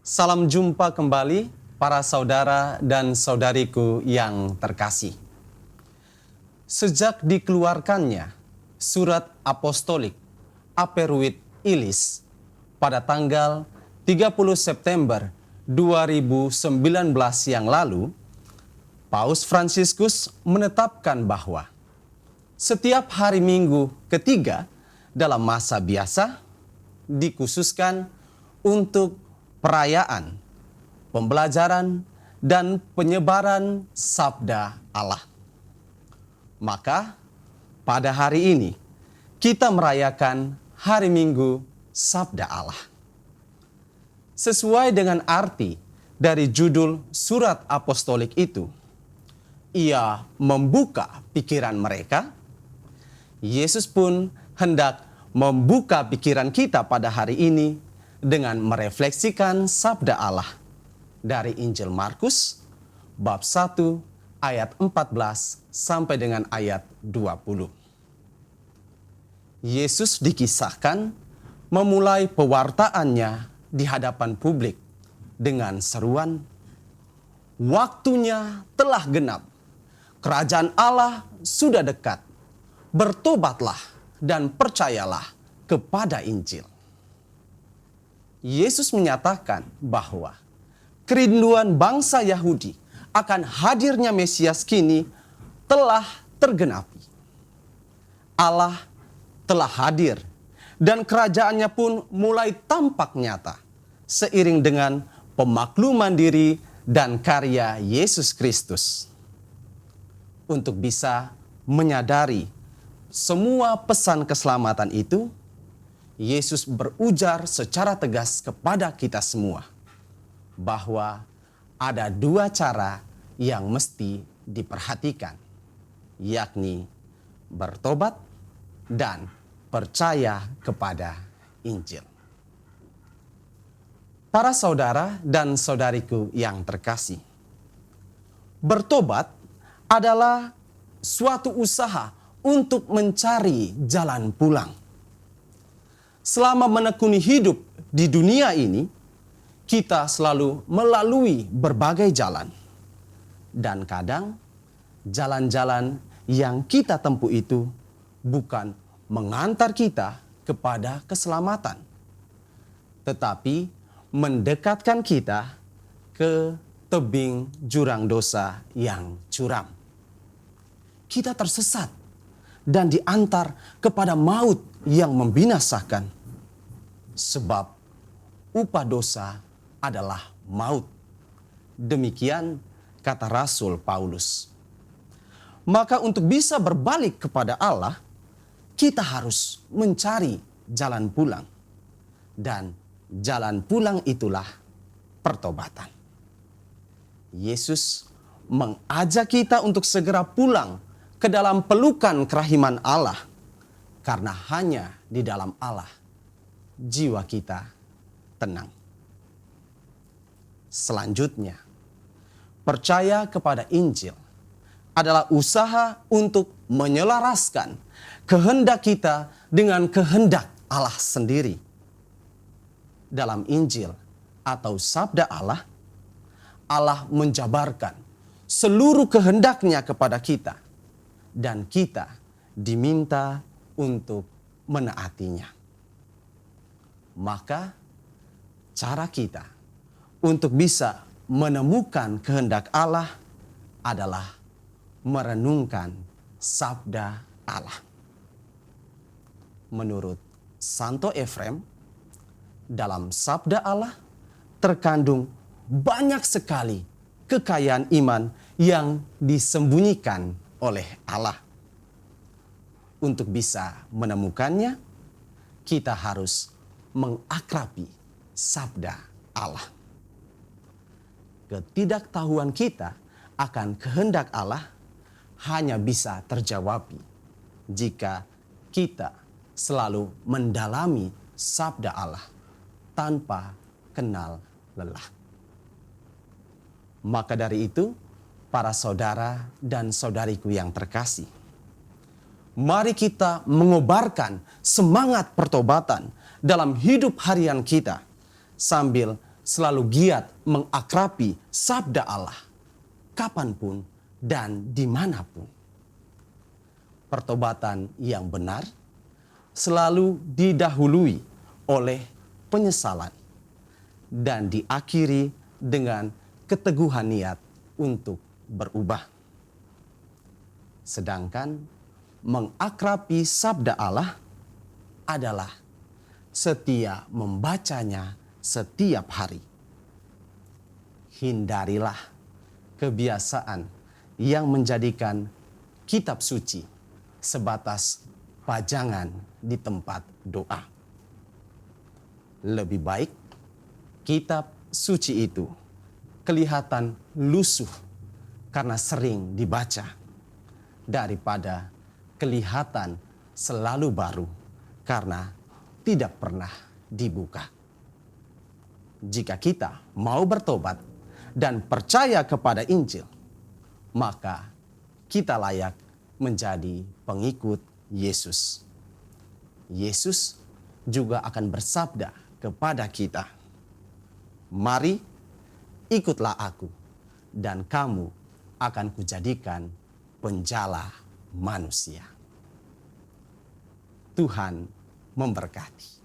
Salam jumpa kembali para saudara dan saudariku yang terkasih. Sejak dikeluarkannya surat apostolik Aperuit Ilis pada tanggal 30 September 2019 yang lalu, Paus Fransiskus menetapkan bahwa setiap hari Minggu ketiga dalam masa biasa dikhususkan untuk perayaan, pembelajaran, dan penyebaran sabda Allah. Maka pada hari ini kita merayakan hari Minggu Sabda Allah. Sesuai dengan arti dari judul surat apostolik itu, ia membuka pikiran mereka. Yesus pun hendak membuka pikiran kita pada hari ini dengan merefleksikan sabda Allah dari Injil Markus bab 1 ayat 14 sampai dengan ayat 20. Yesus dikisahkan memulai pewartaannya di hadapan publik dengan seruan, "Waktunya telah genap, kerajaan Allah sudah dekat, bertobatlah dan percayalah kepada Injil." Yesus menyatakan bahwa kerinduan bangsa Yahudi akan hadirnya Mesias kini telah tergenapi. Allah telah hadir dan kerajaannya pun mulai tampak nyata seiring dengan pemakluman diri dan karya Yesus Kristus. Untuk bisa menyadari semua pesan keselamatan itu, Yesus berujar secara tegas kepada kita semua bahwa ada dua cara yang mesti diperhatikan, yakni bertobat dan percaya kepada Injil. Para saudara dan saudariku yang terkasih, bertobat adalah suatu usaha untuk mencari jalan pulang. Selama menekuni hidup di dunia ini, kita selalu melalui berbagai jalan. Dan kadang jalan-jalan yang kita tempuh itu bukan mengantar kita kepada keselamatan, tetapi mendekatkan kita ke tebing jurang dosa yang curam. Kita tersesat dan diantar kepada maut yang membinasakan. Sebab upah dosa adalah maut. Demikian kata Rasul Paulus. Maka untuk bisa berbalik kepada Allah, kita harus mencari jalan pulang. Dan jalan pulang itulah pertobatan. Yesus mengajak kita untuk segera pulang ke dalam pelukan kerahiman Allah. Karena hanya di dalam Allah jiwa kita tenang. Selanjutnya, percaya kepada Injil adalah usaha untuk menyelaraskan kehendak kita dengan kehendak Allah sendiri. Dalam Injil atau sabda Allah, Allah menjabarkan seluruh kehendaknya kepada kita, dan kita diminta untuk menaatinya. Maka cara kita untuk bisa menemukan kehendak Allah adalah merenungkan sabda Allah. Menurut Santo Efrem, dalam sabda Allah terkandung banyak sekali kekayaan iman yang disembunyikan oleh Allah. Untuk bisa menemukannya, kita harus mengakrabi sabda Allah. Ketidaktahuan kita akan kehendak Allah hanya bisa terjawab jika kita selalu mendalami sabda Allah tanpa kenal lelah. Maka dari itu, para saudara dan saudariku yang terkasih, mari kita mengobarkan semangat pertobatan dalam hidup harian kita sambil selalu giat mengakrabi sabda Allah, kapanpun dan dimanapun. Pertobatan yang benar selalu didahului oleh penyesalan dan diakhiri dengan keteguhan niat untuk berubah. Sedangkan mengakrabi sabda Allah adalah setia membacanya setiap hari. Hindarilah kebiasaan yang menjadikan kitab suci sebatas pajangan di tempat doa. Lebih baik kitab suci itu kelihatan lusuh karena sering dibaca daripada kelihatan selalu baru karena tidak pernah dibuka. Jika kita mau bertobat dan percaya kepada Injil, maka kita layak menjadi pengikut Yesus. Yesus juga akan bersabda kepada kita, "Mari, ikutlah aku, dan kamu akan kujadikan penjala manusia." Tuhan memberkati.